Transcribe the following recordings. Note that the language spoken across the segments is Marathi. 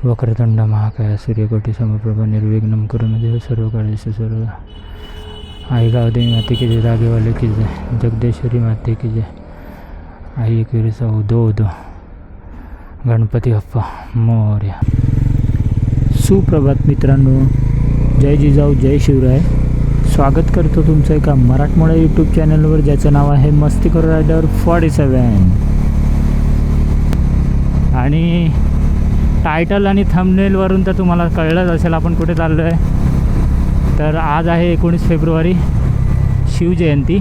वक्रतुंड महाकाय सूर्यकोटी समप्रभ निर्विघ्नं कुरु मे देव सर्व कार्येषु सर्व। आई गावदेवी माते की जय, जागेवाले की जय, जगदेश्वरी माते की जय। आई एकविरीचा उदो उदो, गणपती बाप्पा मोरया। सुप्रभात मित्रांनो, जय जिजाऊ जय शिवराय। स्वागत करतो तुमचं एका मराठमोळ्या यूट्यूब चॅनलवर ज्याचं नाव आहे मस्तीखोर रायडर 47। आणि टायटल आणि थंबनेलवरून तर तुम्हाला कळलंच असेल आपण कुठे चाललो आहे। तर आज आहे 19 फेब्रुवारी, शिवजयंती,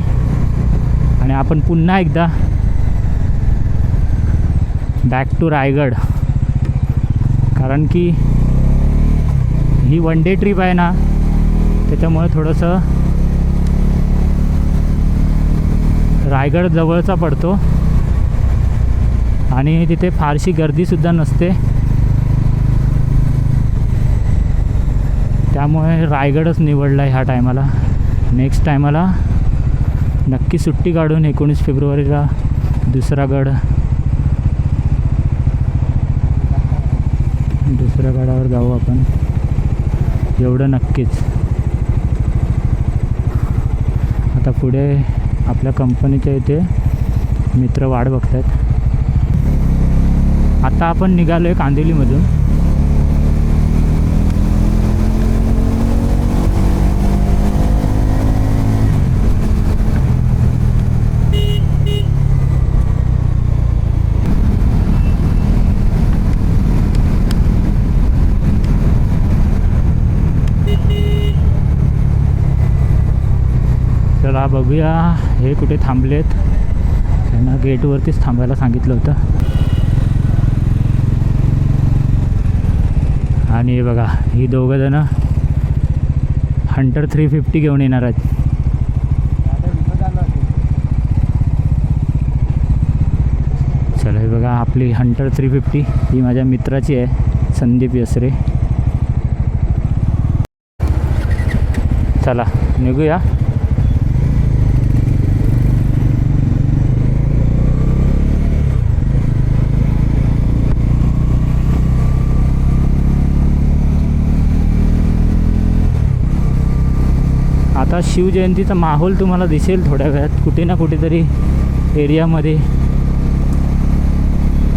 आणि आपण पुन्हा एकदा बॅक टू रायगड, कारण की ही वन डे ट्रिप आहे ना, त्याच्यामुळे थोडंसं रायगड जवळचा पडतो आणि तिथे फारशी गर्दीसुद्धा नसते, त्यामुळे रायगडच निवडला आहे ह्या टायमाला। नेक्स्ट टायमाला नक्की सुट्टी काढून 19 फेब्रुवारीला दुसऱ्या गडावर जाऊ आपण, एवढं नक्कीच। आता पुढे आपल्या कंपनीच्या इथे मित्र वाट बघत आहेत। आता आपण निघालो आहे कांदिवलीमधून। चला बघूया हे कुठे थांबलेत। त्यांना गेटवरतीच थांबायला सांगितलं होतं। आणि हे बघा, ही दोघं जण हंटर 350 घेऊन येणार आहेत। चला हे बघा, आपली हंटर 350 ही माझ्या मित्राची आहे, संदीप यसरे। चला निघूया। आता शिवजयंतीचा माहोल तुम्हाला दिसेल थोड्या वेळात कुठे ना कुठेतरी एरियामध्ये,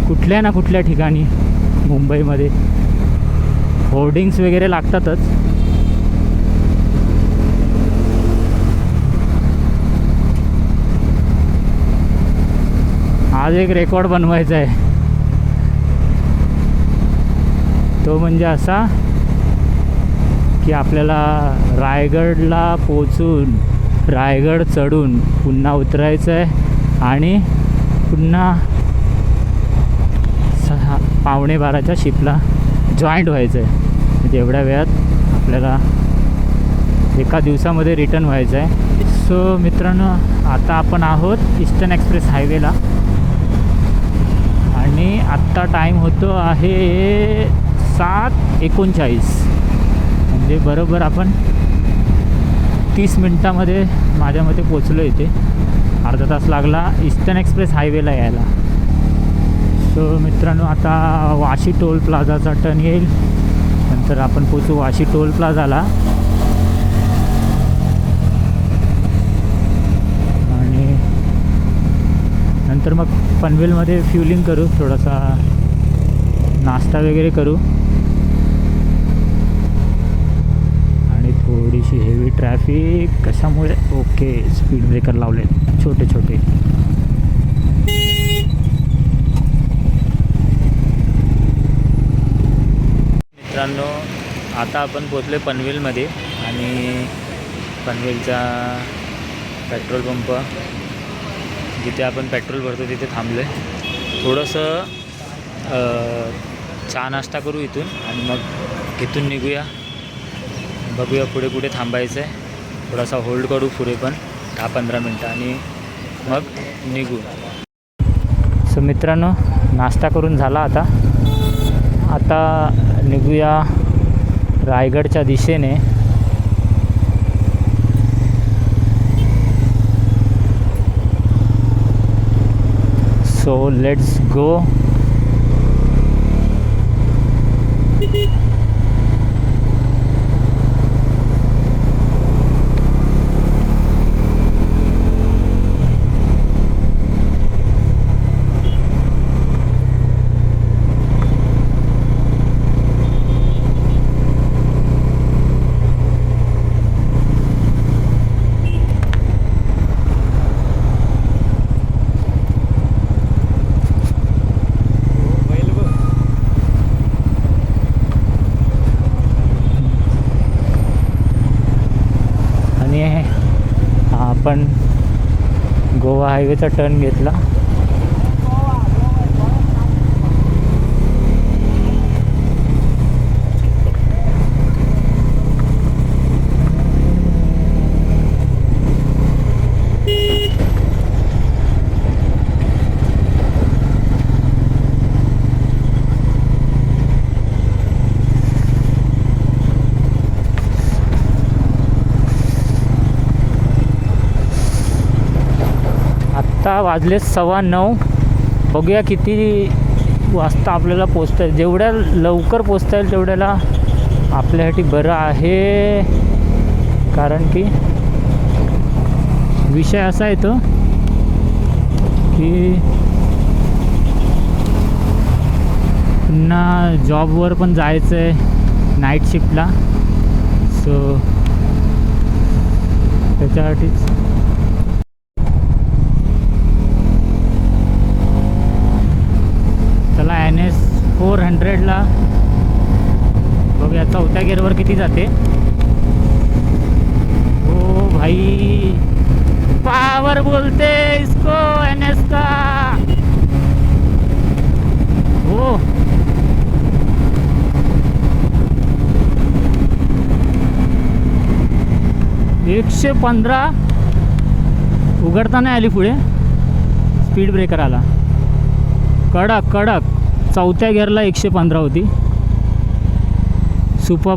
कुठल्या ना कुठल्या ठिकाणी मुंबईमध्ये होर्डिंग्स वगैरे लागतातच। आज एक रेकॉर्ड बनवायचा आहे, तो म्हणजे असा की आपल्याला रायगडला पोचून, रायगड चढून पुन्हा उतरायचं आहे आणि पुन्हा 11:15च्या शिपला जॉईंट व्हायचं आहे। म्हणजे एवढ्या वेळात आपल्याला एका दिवसामध्ये रिटर्न व्हायचं आहे। सो मित्रांनो, आता आपण आहोत ईस्टर्न एक्सप्रेस हायवेला आणि आत्ता टाईम होतो आहे 7:39। म्हणजे बरोबर आपण 30 मिनटामध्ये माझ्या मते पोचलो इथे। अर्धा तास लागला ईस्टर्न एक्सप्रेस हायवेला यायला। सो मित्रांनो, आता वाशी टोल प्लाझाचा टर्न येईल, नंतर आपण पोचू वाशी टोल प्लाझाला आणि नंतर मग पनवेलमध्ये फ्युलिंग करू, थोडासा नाश्ता वगैरे करू। थोडीशी हेवी ट्रॅफिक कशामुळे, ओके स्पीड ब्रेकर लावले छोटे छोटे। मित्रांनो, आता आपण पोचले पनवेलमध्ये आणि पनवेलचा पेट्रोल पंप जिथे आपण पेट्रोल भरतो तिथे थांबलो आहे। थोडंसं चहा नाश्ता करू इथून आणि मग इथून निघूया, बघूया पुढे कुठे थांबायचं आहे। थोडासा होल्ड करू पुढे पण 10-15 मिनटं आणि मग निघू। सो मित्रांनो, नाश्ता करून झाला आता निघूया रायगडच्या दिशेने। So let's go. आपण गोवा हायवेचा टर्न घेतला. आता वाजले 9:15. बघूया किती वाजता आपल्याला पोचता येईल. जेवढ्या लवकर पोचता येईल तेवढ्याला आपल्यासाठी बरं आहे. कारण की विषय असा आहे तो की पुन्हा जॉबवर पण जायचं आहे नाईट शिफ्टला. सो त्याच्यासाठीच चला NS 400ला बघूया 4थ्या गिअरवर किती जाते. ओ भाई पावर बोलते इसको NS का. हो 115 उघडता नाही आली पुढे. स्पीड ब्रेकर आला कडक कडक. 4थ्या गिअरला 115 होती. सुपर.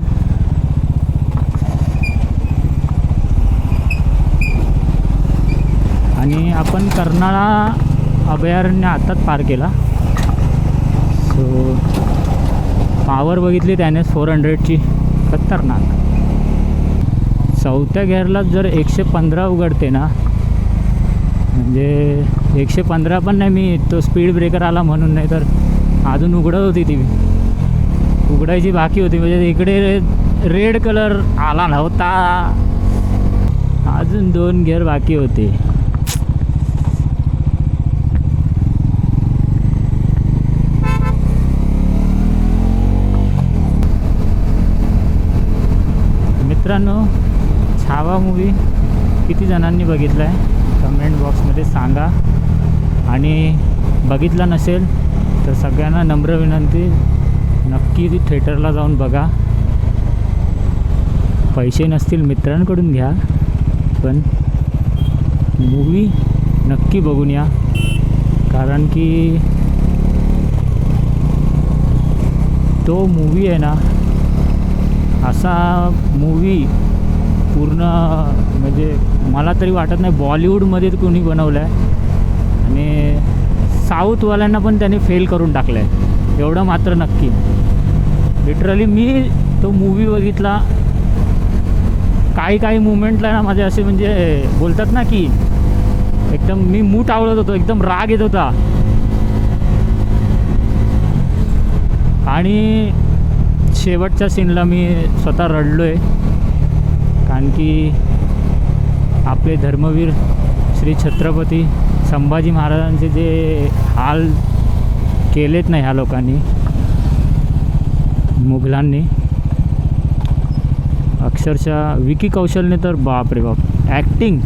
आणि आपण कर्नाळा अभयारण्य आताच पार केला. सो पावर बघितली त्याने 400ची खतरनाक. 4थ्या गिअरला जर 115 उघडते ना म्हणजे 115 पण नाही. मी तो स्पीड ब्रेकर आला म्हणून नाही तर अजून उघडत होती ती. उघडायची बाकी होती. म्हणजे इकडे रेड कलर आला नव्हता. अजून 2 गिअर बाकी होते. मित्रांनो छावा मूवी किती जणांनी बघितला आहे कमेंट बॉक्समध्ये सांगा. आणि बघितला नसेल तर सगळ्यांना नम्र विनंती नक्की थिएटरला जाऊन बघा. पैसे नसतील मित्रांकडून घ्या पण मूवी नक्की बघून या. कारण की तो मूवी आहे ना असा मूवी पूर्ण म्हणजे मला तरी वाटत नाही बॉलिवूडमध्ये कोणी बनवला आहे. आणि साऊथवाल्यांना पण त्याने फेल करून टाकलं आहे एवढं मात्र नक्की. लिटरली मी तो मूवी बघितला. काही मुमेंटला ना माझे असे म्हणजे बोलतात ना की एकदम मी मूड आवडत होतो. एकदम राग येत होता. आणि शेवटच्या सीनला मी स्वतः रडलो आहे. कारण की आपले धर्मवीर श्री छत्रपती संभाजी महाराजांचे जे हाल केलेत ना ह्या लोकांनी मुघलांनी अक्षरशः विकी कौशलने तर बाप रे बाप ॲक्टिंग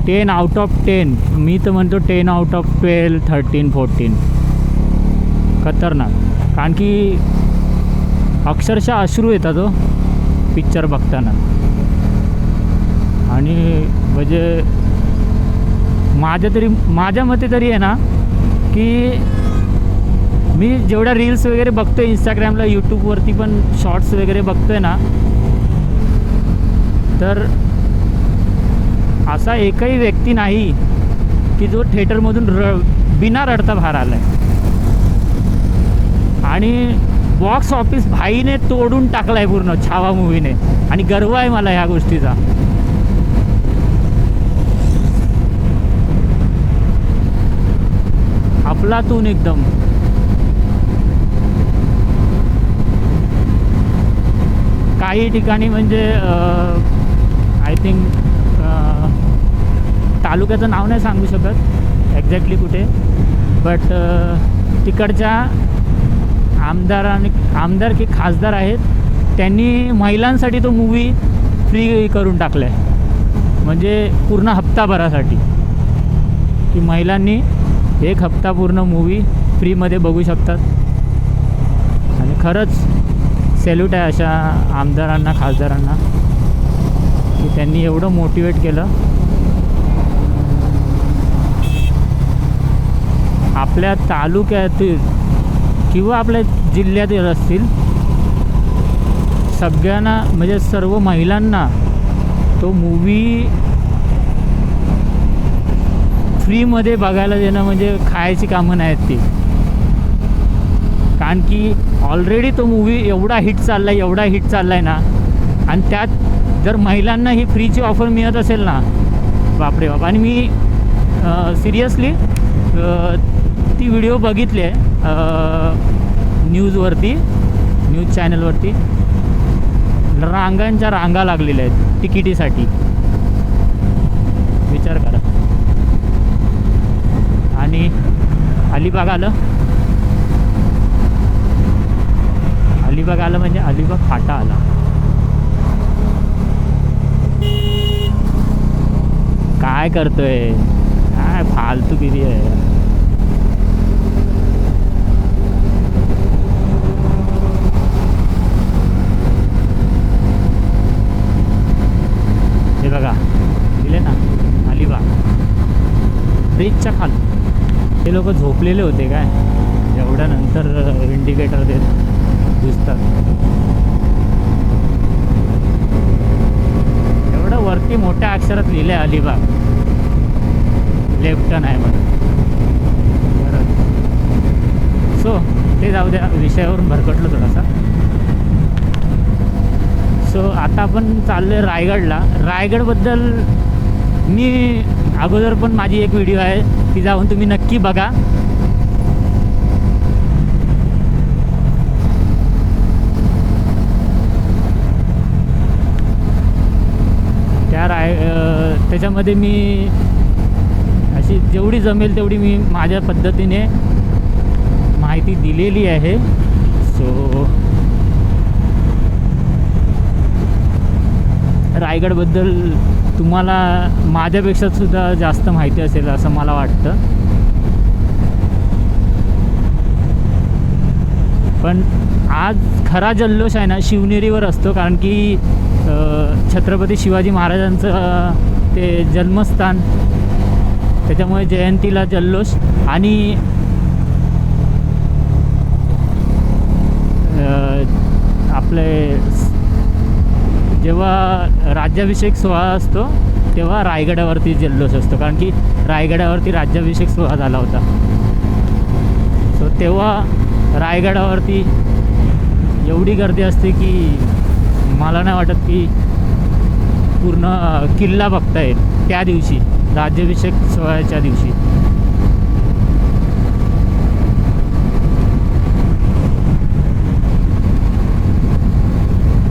10 आउट ऑफ 10. मी तर म्हणतो 10 आउट ऑफ 12, 13, 14 खतरनाक. कारण की अक्षरशः अश्रू येतात तो पिक्चर बघताना. आणि म्हणजे माझ्या मते तरी आहे ना की मी जेवढ्या रील्स वगैरे बघतो इंस्टाग्रामला यूट्यूबवरती पण शॉर्ट्स वगैरे बघतो आहे ना तर असा एकही व्यक्ती नाही की जो थिएटरमधून बिना रडता बाहेर आला आहे. आणि बॉक्स ऑफिस भाईने तोडून टाकलाय पूर्ण छावा मूवीने, आणि गर्व आहे मला ह्या गोष्टीचा. अफलातून एकदम. काही ठिकाणी म्हणजे आय थिंक तालुक्याचं नाव नाही सांगू शकत एक्झॅक्टली कुठे, बट तिकडच्या आमदार की खासदार आहेत, त्यांनी महिलांसाठी तो मूवी फ्री करून टाकला आहे. म्हणजे पूर्ण हप्ताभरासाठी, की महिलांनी 1 हप्ता पूर्ण मूवी फ्रीमध्ये बघू शकतात. आणि खरंच सॅल्यूट आहे अशा आमदारांना, खासदारांना, की त्यांनी एवढं मोटिवेट केलं. आपल्या तालुक्यातील किंवा आपल्या जिल्ह्यातील असतील सगळ्यांना, म्हणजे सर्व महिलांना तो मूवी फ्रीमध्ये बघायला देणं म्हणजे खायची कामं नाहीत ती. कारण की ऑलरेडी तो मूवी एवढा हिट चालला आहे ना, आणि त्यात जर महिलांना ही फ्रीची ऑफर मिळत असेल ना, बापरे बाप. आणि मी सिरियसली ती व्हिडिओ बघितली आहे न्यूज चॅनलवरती. रांगांच्या रांगा लागलेल्या आहेत तिकिटीसाठी, विचार करा. आणि अलिबाग आलं म्हणजे अलिबाग फाटा आला. काय करतोय, काय फालतूगिरी आहे. हे बघा दिले ना अलिबाग ब्रिजच्या खाली. ते लोक झोपलेले होते काय, एवढ्या नंतर इंडिकेटर देत दिसतात. एवढं वरती मोठ्या अक्षरात लिहिलं आहे अलिबाग, लेफ्ट टर्न आहे म्हणून. बरं, सो ते जाऊ द्या, विषयावरून भरकटलो थोडासा. सो आता आपण चाललो आहे रायगडला. रायगडबद्दल मी अगोदर पण माझी एक व्हिडिओ आहे, ती जाऊन तुम्ही नक्की बघा. त्याच्यामध्ये मी अशी जेवढी जमेल तेवढी मी माझ्या पद्धतीने माहिती दिलेली आहे. सो रायगडबद्दल तुम्हाला माझ्यापेक्षा सुद्धा जास्त माहिती असेल असं मला वाटतं. पण आज खरा जल्लोष आहे ना शिवनेरीवर असतो, कारण की छत्रपती शिवाजी महाराजांचं ते जन्मस्थान, त्याच्यामुळे जयंतीला जल्लोष. आणि आपले जेव्हा राज्याभिषेक सोहळा असतो तेव्हा रायगडावरती जल्लोष असतो, कारण की रायगडावरती राज्याभिषेक सोहळा झाला होता. सो तेव्हा रायगडावरती एवढी गर्दी असते की मला नाही वाटत की पूर्ण किल्ला बघता येईल त्या दिवशी, राज्याभिषेक सोहळ्याच्या दिवशी.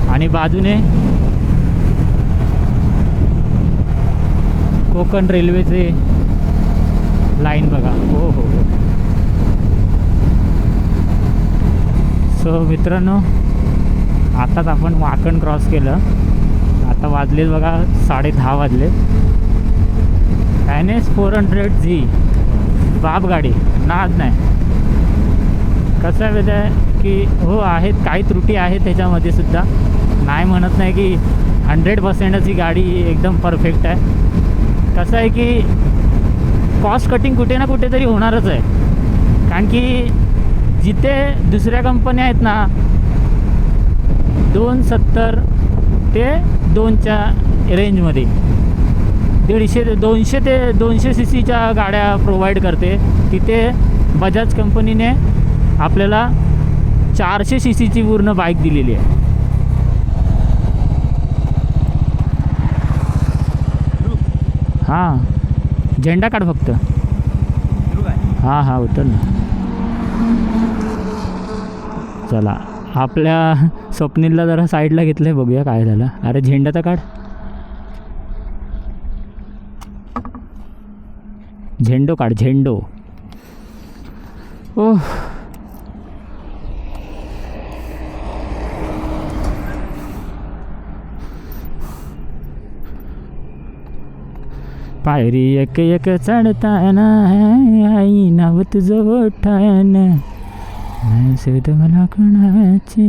आणि बाजूने कोकण रेल्वेचे लाईन बघा. हो हो हो. सो मित्रांनो, आताच आपण वाकण क्रॉस केलं. आता वाजले बघा 10:30 वाजले. NS 400Z बाप गाडी, नाद नाही. कसं आहे माहिती आहे की हो आहेत काही त्रुटी आहेत त्याच्यामध्ये सुद्धा, नाही म्हणत नाही की 100%च ही गाडी एकदम परफेक्ट आहे. कसं आहे की कॉस्ट कटिंग कुठे ना कुठे तरी होणारच आहे, कारण की जिथे दुसऱ्या कंपन्या आहेत ना 270 ते 2च्या रेंजमध्ये 200 ते 200 CCच्या गाड्या प्रोव्हाइड करते, तिथे बजाज कंपनीने आपल्याला 400 cc ची पूर्ण बाईक दिलेली आहे. हां झेंडा काढ फक्त. हां हां उतर ना. चला आपल्या स्वप्नीलला जरा साईडला घेतलं आहे, बघूया काय झालं. अरे झेंडा तर काढ. झेंडो काढ झेंडो. ओह पायरी एक एक चढताना आई नाव तुझं ओठायना सुद मला कोणाचे.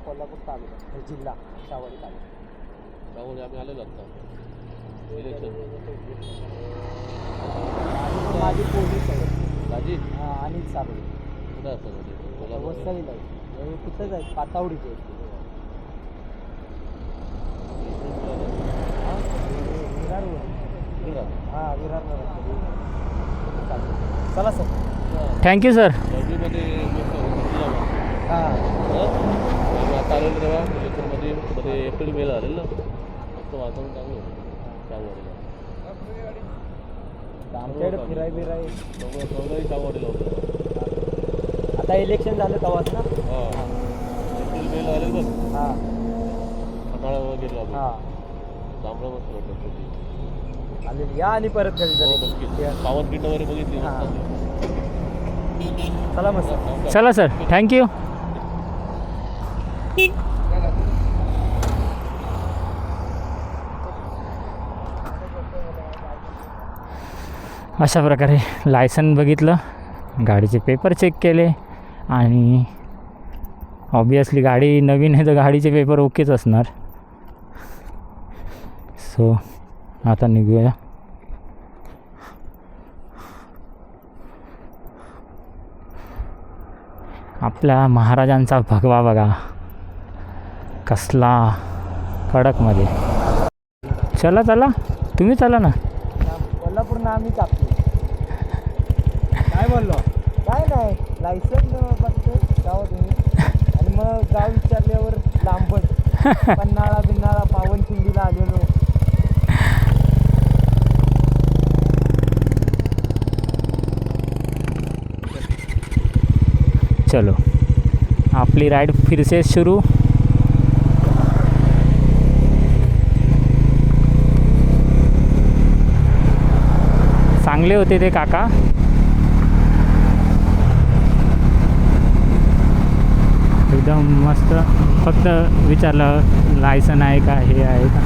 कोल्हापूर तालुका जिल्हा सावळी तालुका. आम्ही आलेलो आता इलेक्शन. माझी पोलीस आहे माझी. हां आणि साबळे कुठं असतं वसईला आहे. कुठंच आहे पातावडीचे. विरारवर. हां विरारवर. चला सर. Thank you sir. आता आलेलं तेव्हा इलेक्शनमध्ये एप्रिल मेला आलेलं ना. फक्त वातावरण चांगलं होतं चांगवाडीला. आमच्याकडे फिराय बिराय चौदाही चांगवाडीला होतं. आता इलेक्शन झालं तेव्हाच ना. हां एप्रिल मेला आलेलं बघ. हां पन्हाळ्यावर गेलो आम्ही. हां चांगलं मस्त वाटतं आलेली. या आणि परत कधी पावनखिंड वगैरे बघितली. चला मस्त. चला सर थँक्यू. अशा प्रकारे लायसन बघितलं, गाडीचे पेपर चेक केले आणि ऑब्वियसली गाडी नवीन आहे तर गाडीचे पेपर ओकेच असणार. सो आता निघूया. आपल्या महाराजांचा भगवा बघा कसला कडकमध्ये. चला चला तुम्ही चला ना. कोल्हापूरनं आम्ही चापतो. काय बोललो काय नाही लायसन बघतो गावात तुम्ही आणि मग गाव विचारल्यावर लांबट पन्हाळा बिन्हाळा पावनखिंडीला आलेलो. चलो आपली राइड फिर से शुरू. चांगले होते ते काका. एकदम मस्त. फक्त विचारलं लायसन आहे का हे आहे का.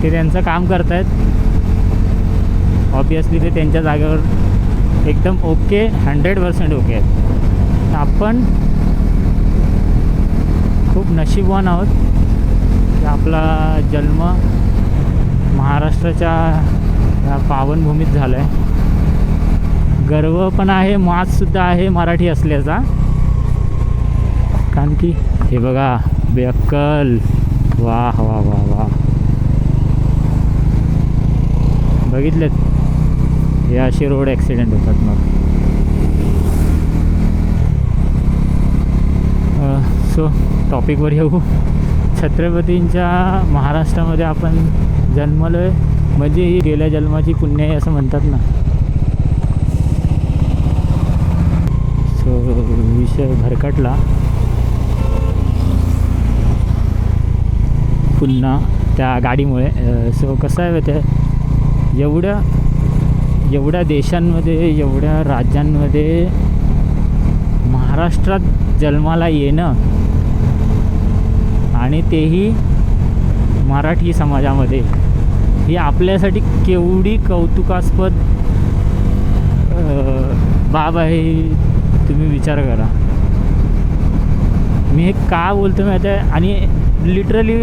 ते त्यांचं काम करत आहेत. ऑब्वियसली ते त्यांच्या जागेवर एकदम ओके 100% ओके आहेत. आपण खूप नशीबवान आहोत की आपला जन्म महाराष्ट्राच्या या पावनभूमीत झाला आहे. गर्व पण आहे, माजसुद्धा आहे मराठी असल्याचा. कारण की हे बघा बेअक्कल. वाह वाह वाह वाह. बघितलेत हे असे रोड ॲक्सिडेंट होतात. मग सो टॉपिकवर येऊ. छत्रपतींच्या महाराष्ट्रामध्ये आपण जन्मलो आहे म्हणजे ही गेल्या जन्माची पुण्य आहे असं म्हणतात ना. सो विषय भरकटला पुन्हा त्या गाडीमुळे. सो कसं आहे ते एवढ्या देशांमध्ये एवढ्या राज्यांमध्ये महाराष्ट्रात जन्माला येणं आणि तेही मराठी समाजामध्ये ही आपल्यासाठी केवढी कौतुकास्पद बाब आहे. तुम्ही विचार करा. मी हे का बोलतो माहिती आहे, आणि लिटरली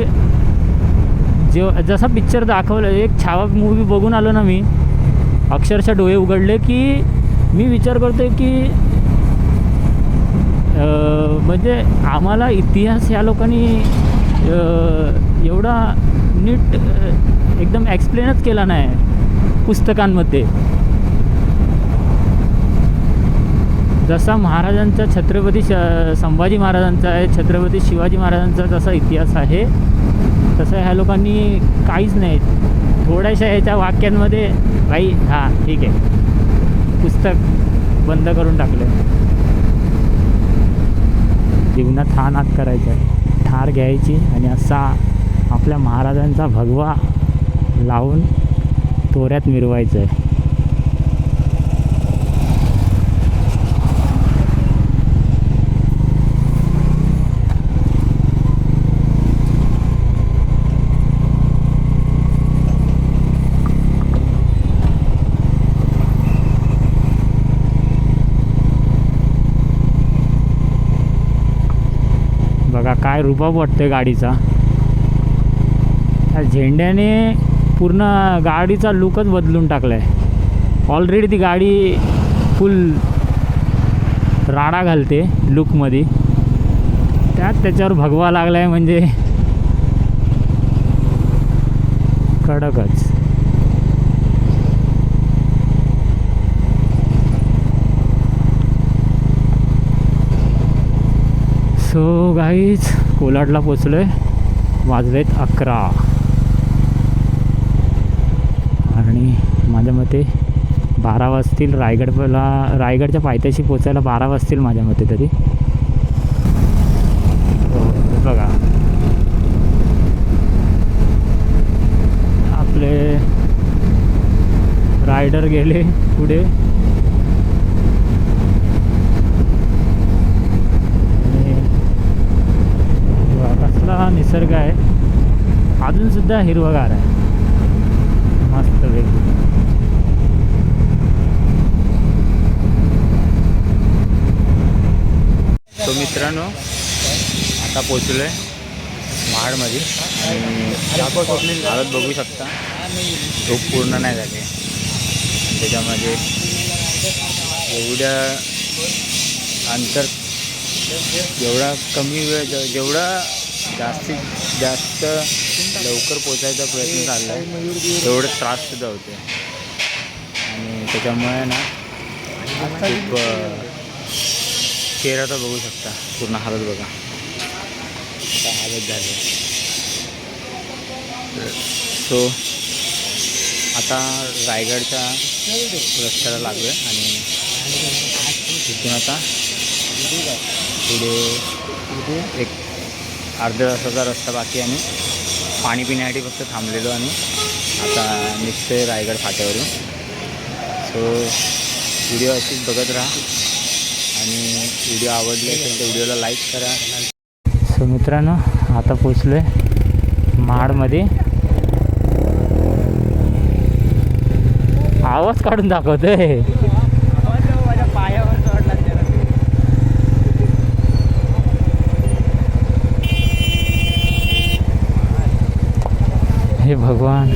जसा पिक्चर दाखवलं, एक छावा मूवी बघून आलो ना मी, अक्षरशः डोळे उघडले की मी विचार करतो आहे की म्हणजे आम्हाला इतिहास ह्या लोकांनी एवढा नीट एकदम एक्सप्लेनच केला नाही पुस्तकांमध्ये. जसा महाराजांचा छत्रपती संभाजी महाराजांचा आहे, छत्रपती शिवाजी महाराजांचा जसा इतिहास आहे, तसं ह्या लोकांनी काहीच नाही. थोड्याशा ह्याच्या वाक्यांमध्ये भाई हां ठीक आहे, पुस्तक बंद करून टाकलं. जीवनात हा नाद करायचा आहे, ठार घ्यायची आणि असा आपल्या महाराजांचा भगवा लावून तोऱ्यात मिरवायचं आहे. बघा काय रुबाब वाटतोय गाडीचा. त्या झेंड्याने पूर्ण गाडीचा लुकच बदलून टाकला आहे. ऑलरेडी ती गाडी फुल राडा घालते लुकमध्ये, त्याच्यावर भगवा लागला आहे म्हणजे कडकच. सो गाईज कोलाडला पोचलो आहे, वाजलेत 11 आणि माझ्या मते 12 वाजतील. रायगडच्या पायथ्याशी पोचायला 12 वाजतील माझ्या मते तरी. बघा आपले रायडर गेले पुढे, निसर्ग आहे अजून सुद्धा हिरवगार आहे मस्त वेगळी. तो मित्रांनो आता पोचलो आहे महाडमध्ये आणि हालत बघू शकता, झोप पूर्ण नाही झाली. त्याच्यामध्ये एवढ्या अंतर, एवढा कमी वेळ, जेवढा जास्तीत जास्त लवकर पोचायचा प्रयत्न चालला आहे तेवढं त्राससुद्धा होते. आणि त्याच्यामुळे ना खूप चेहरा तर बघू शकता, पूर्ण हालत बघा काय हालत झाली. सो आता रायगडच्या रस्त्याला लागलो आहे आणि तिथून आता पुढे एक अर्ध्या तासाचा रस्ता बाकी आणि पाणी पिण्यासाठी फक्त थांबलेलो आणि आता निघतोय रायगड फाट्यावरून. सो व्हिडिओ अशीच बघत राहा आणि व्हिडिओ आवडले असेल तर व्हिडिओला लाईक करा. सो मित्रांनो आता पोचलो आहे महाडमध्ये. आवाज काढून दाखवतोय. हे भगवान,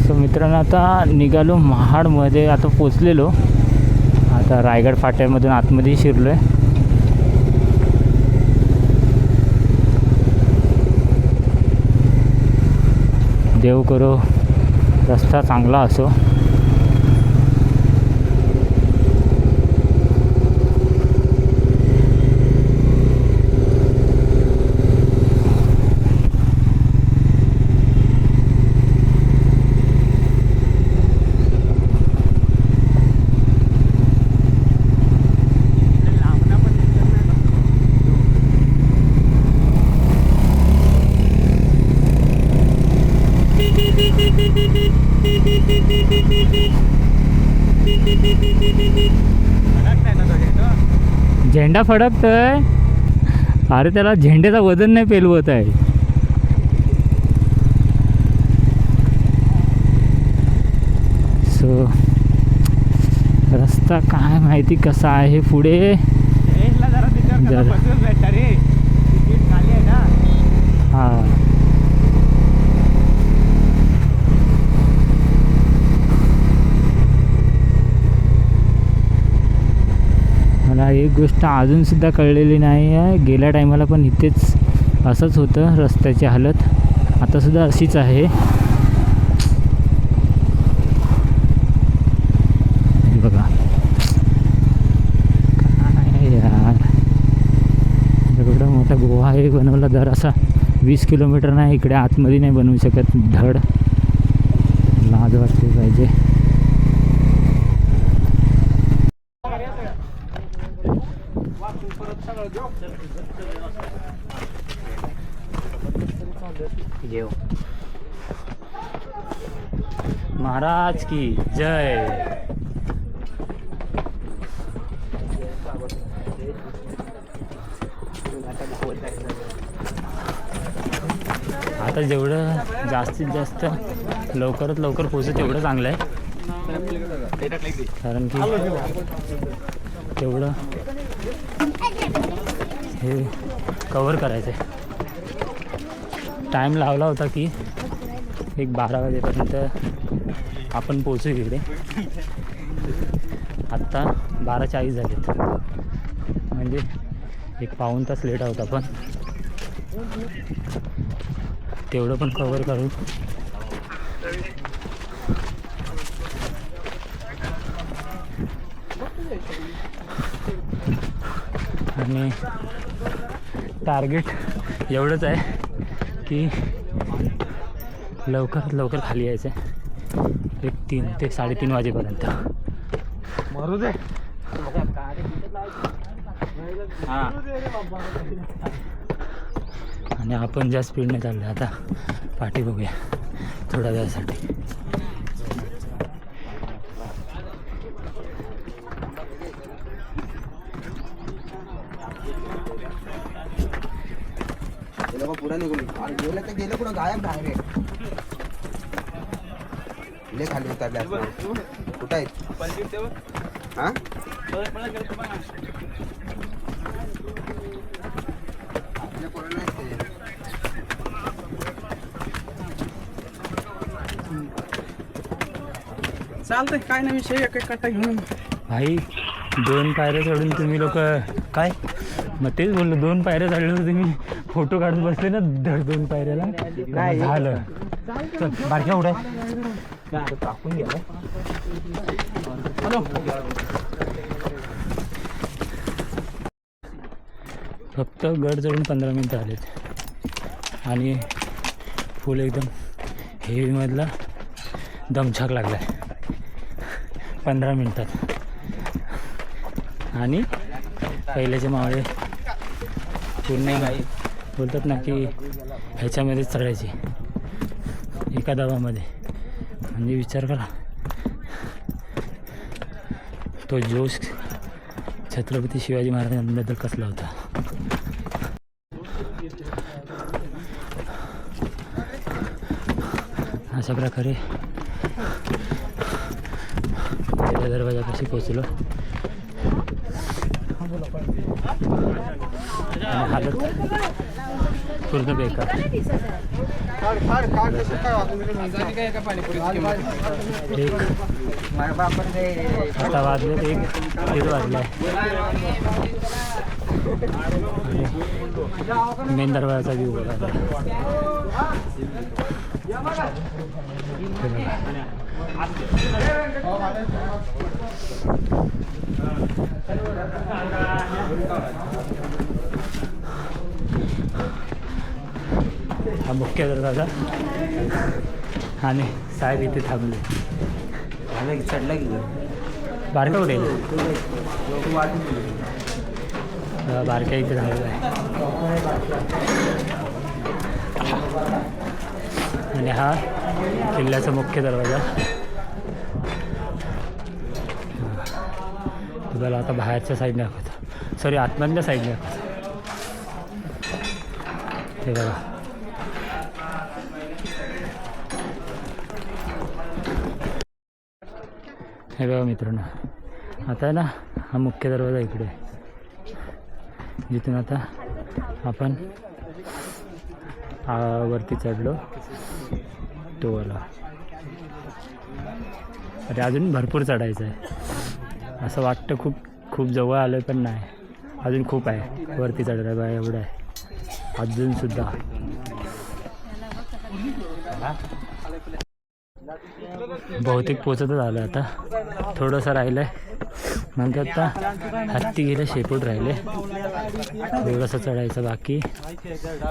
सो मित्रांनो आता निघालो महाडमध्ये, आता पोचलेलो. आता रायगड फाट्यामधून आतमध्ये शिरलो आहे. देव करो रस्ता चांगला असो. झेंडा फडकतोय. अरे त्याला झेंड्याचा वजन नाही पेलवत आहे. सो आता काय माहिती कसं आहे पुढे. जरा हां मला एक गोष्ट अजूनसुद्धा कळलेली नाही आहे. गेल्या टायमाला पण इथेच असंच होतं रस्त्याची हालत. आतासुद्धा अशीच आहे. बघा काय यार, एवढा मोठा गोवा आहे बनवला. दर असा 20 किलोमीटर नाही इकडे आतमध्ये नाही बनवू शकत. धड लाज वाटली पाहिजे. महाराज की जय. आता जेवढं जास्तीत जास्त लवकरात लवकर पोहोचत तेवढं चांगलं आहे. कारण की तेवढं हे कवर करायचं आहे. टाईम लावला होता की एक 12 वाजेपर्यंत आपण पोचू इकडे. आत्ता 12:40 झालेत, म्हणजे एक पाऊण तास लेट आहोत आपण. तेवढं पण कवर करू. आणि टार्गेट एवढंच आहे की लवकरात लवकर खाली यायचं आहे. एक 3 ते 3:30 वाजेपर्यंत. मारू दे. आणि आपण ज्या स्पीडने चाललो आता पाठी बघूया थोड्या वेळासाठी. पुढे निघून गेलं पुढं गायब डायरेक्ट. खाली उतरले कुठं आहेत? हा चालतंय, काय नाही विषय. एक एक कट्टा घेऊन भाई 2 पायऱ्या चढून तुम्ही लोक काय, मग तेच बोललो 2 पायऱ्या चढल्यावर तुम्ही फोटो काढत बसले ना. धड 2 पायऱ्याला काय झालं. बारक्या उड्या टाकून घ्या. फक्त गड चढून 15 मिनटं आलेत आणि फुल एकदम हेवीमधला दमछाक लागला आहे 15 मिनटात. आणि पहिल्याचे मावळे पूर्ण बोलतात ना की ह्याच्यामध्येच चढायचे एका दाबामध्ये. म्हणजे विचार करा तो जोश छत्रपती शिवाजी महाराजांबद्दल कसला होता. अशा प्रकारे पहिल्या दरवाजापाशी पोचलो आणि हालत पूर्ण बेकार. आता वाजले 1-1:30 वाजले आहे. मेन दरवाजाचा व्ह्यू बघा. हा मुख्य दरवाजा आणि साहेब इथे थांबले. चढला की बारका कुठे बारक्या इथे थांबलेला आहे. आणि हा किल्ल्याचा मुख्य दरवाजा. तुम्हाला आता बाहेरच्या साईडने दाखवतो, सॉरी आतमधल्या साईडने दाखवतो. हे बघा हे बघा मित्रांनो, आता आहे ना हा मुख्य दरवाजा इकडे, जिथून आता आपण वरती चढलो तो वाला. अरे अजून भरपूर चढायचं आहे असं वाटतं, खूप खूप जवळ आलं पण नाही, अजून खूप आहे वरती चढायला. बा एवढं आहे अजूनसुद्धा. बहुतेक पोचतच आलं, आता थोडंसं राहिलं आहे. मग आता हत्ती गेले, शेपूट राहिले, थोडंसं चढायचं बाकी.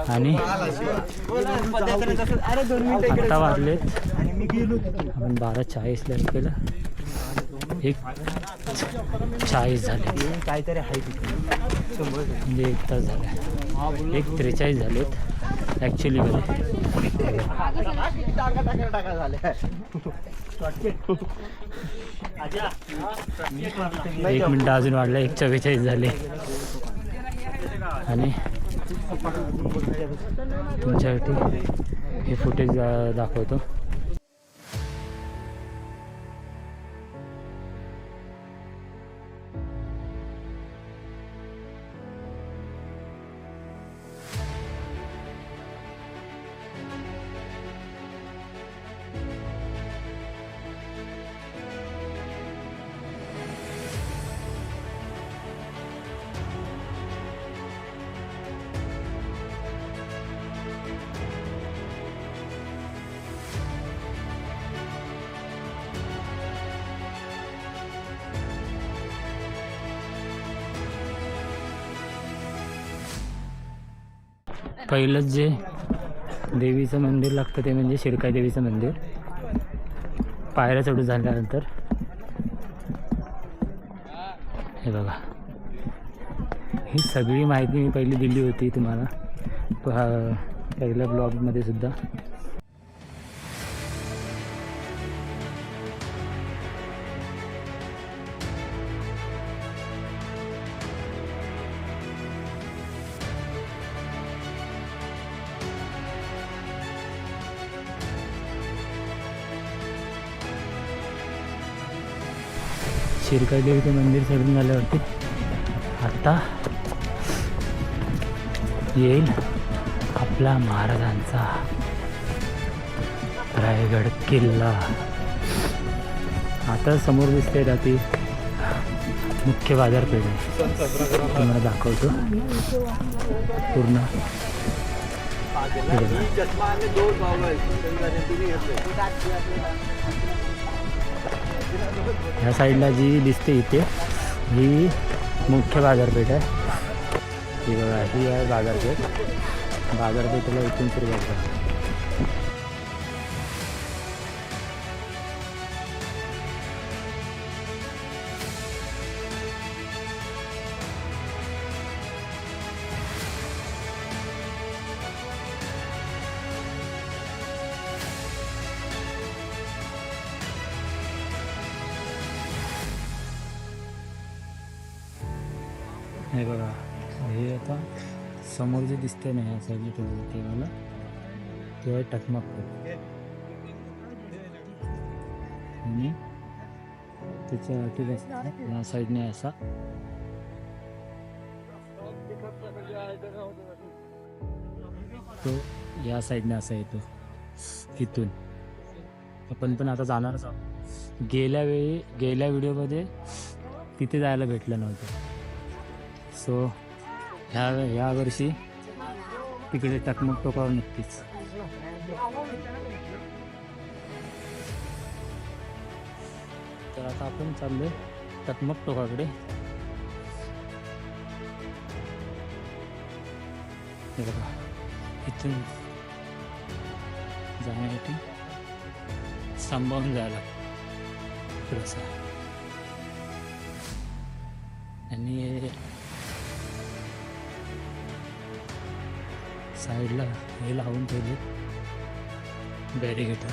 आणि आत्ता वाजले आपण 12:40ला निघालं, 1:40 झाले, काहीतरी आहे तिथे म्हणजे 1 तास झाला. 1:43 झालेत ॲक्च्युलीमध्ये. 1 मिनटं अजून वाढलं, 1:44 झाले. आणि तुमच्यासाठी हे फुटेज दाखवतो. पहिलंच जे देवीचं मंदिर लागतं ते म्हणजे शिरकाई देवीचं मंदिर. पायऱ्या चढून झाल्यानंतर हे बघा, ही सगळी माहिती मी पहिली दिली होती तुम्हाला पहिल्या ब्लॉगमध्ये सुद्धा. शिरकाई देवीचं मंदिर चढून झाल्यावरती आता येईल आपला महाराजांचा रायगड किल्ला. आता समोर दिसते रात्री मुख्य बाजारपेठ आहे, तुम्हाला दाखवतो पूर्ण. ह्या साईडला जी दिसते इथे ही मुख्य बाजारपेठ आहे. ही बघा, ही आहे बाजारपेठ. बाजारपेठेला इथून सुरुवात आहे. हे बघा, हे आता समोर जे दिसते ना ह्या साईडला ते मला ते आहे टकमक. आणि त्याच्या अटी या साईडने असा तो या साईडने असा येतो. इथून आपण पण आता जाणारच आहोत. गेल्या व्हिडिओमध्ये तिथे जायला भेटलं नव्हतं, सो ह्या वर्षी तिकडे टकमक टोकावर नक्कीच. तर आता आपण चाललोय टकमक टोकाकडे. हे बघा, इथून जाण्यासाठी सांभाळून जायला थोडंसं. आणि साईडला हे लावून ठेवले बॅरिगेटर,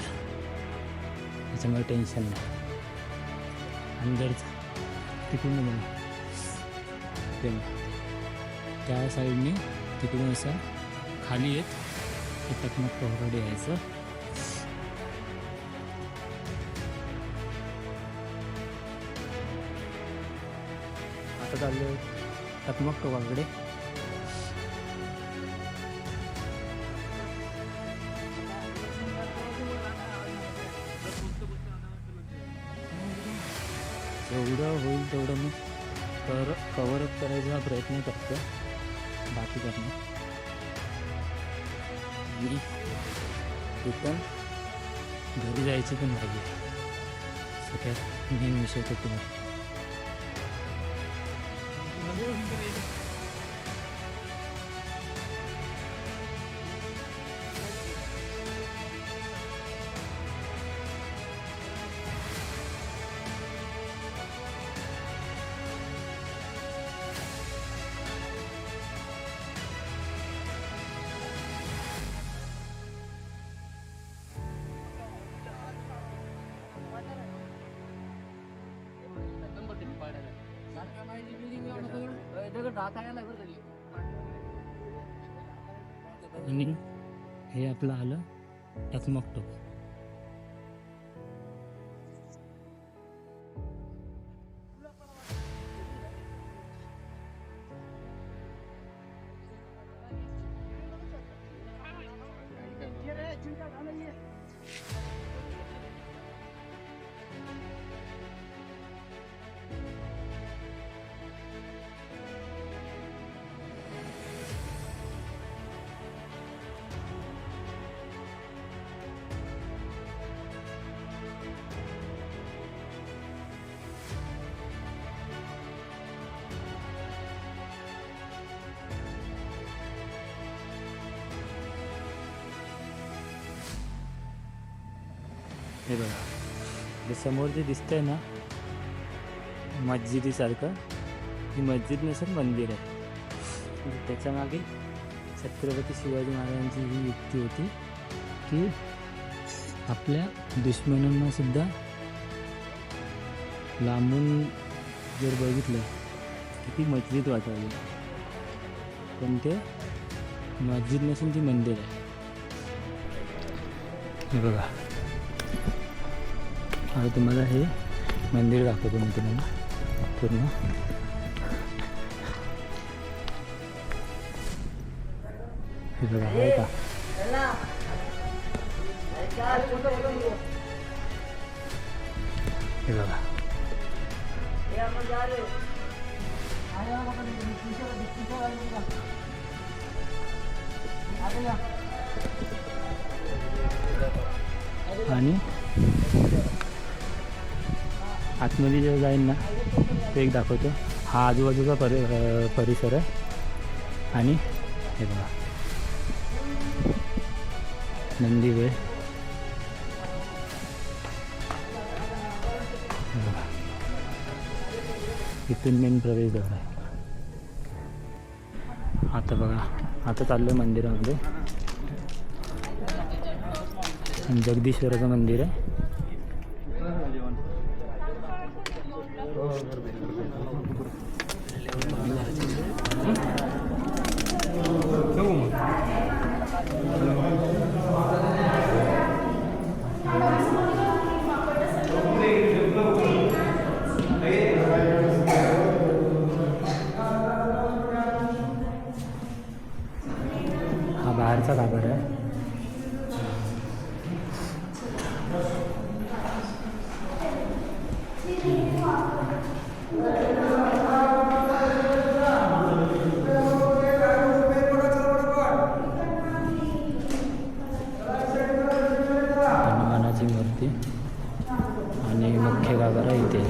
त्याच्यामुळे टेन्शन नाही. अंदर तिकडून त्या साईडने तिकडून असं खाली येत टकमक टोकाकडे यायचं. आता चाललो टकमक टोकाकडे. जेवढं होईल तेवढं मी कव्हरअप करायचा प्रयत्न करतो. बाकी करणं मी इथं घरी जायचं पण नाही. सगळ्यात मेन विषय तो तुम्ही आणि हे आपलं आलं टकमक टोक. हे बघा, हे समोर जे दिसतंय ना मस्जिदीसारखं, ही मस्जिद नसेल मंदिर आहे. त्याच्या मागे छत्रपती शिवाजी महाराजांची ही युक्ती होती की आपल्या दुश्मनांना सुद्धा लांबून जर बघितलं की ती मस्जिद वाटावी, पण ते मस्जिद नसून ती मंदिर आहे. हे बघा, आता तुम्हाला हे मंदिर दाखवतो मी तुम्हाला पूर्ण. हे बघा, आहे का? हे बघा, आणि आतमध्ये जेव्हा जाईन ना ते एक दाखवतो. हा आजूबाजूचा परिसर आहे. आणि हे बघा नंदी वेळ. इथून मेन प्रवेशद्वार आहे. आता बघा, आता चाललो मंदिरामध्ये. जगदीश्वराचं मंदिर आहे. हा बाहेरचा गाभारा आहे. हनुमानाची मूर्ती आणि मुख्य गाभारा इथे.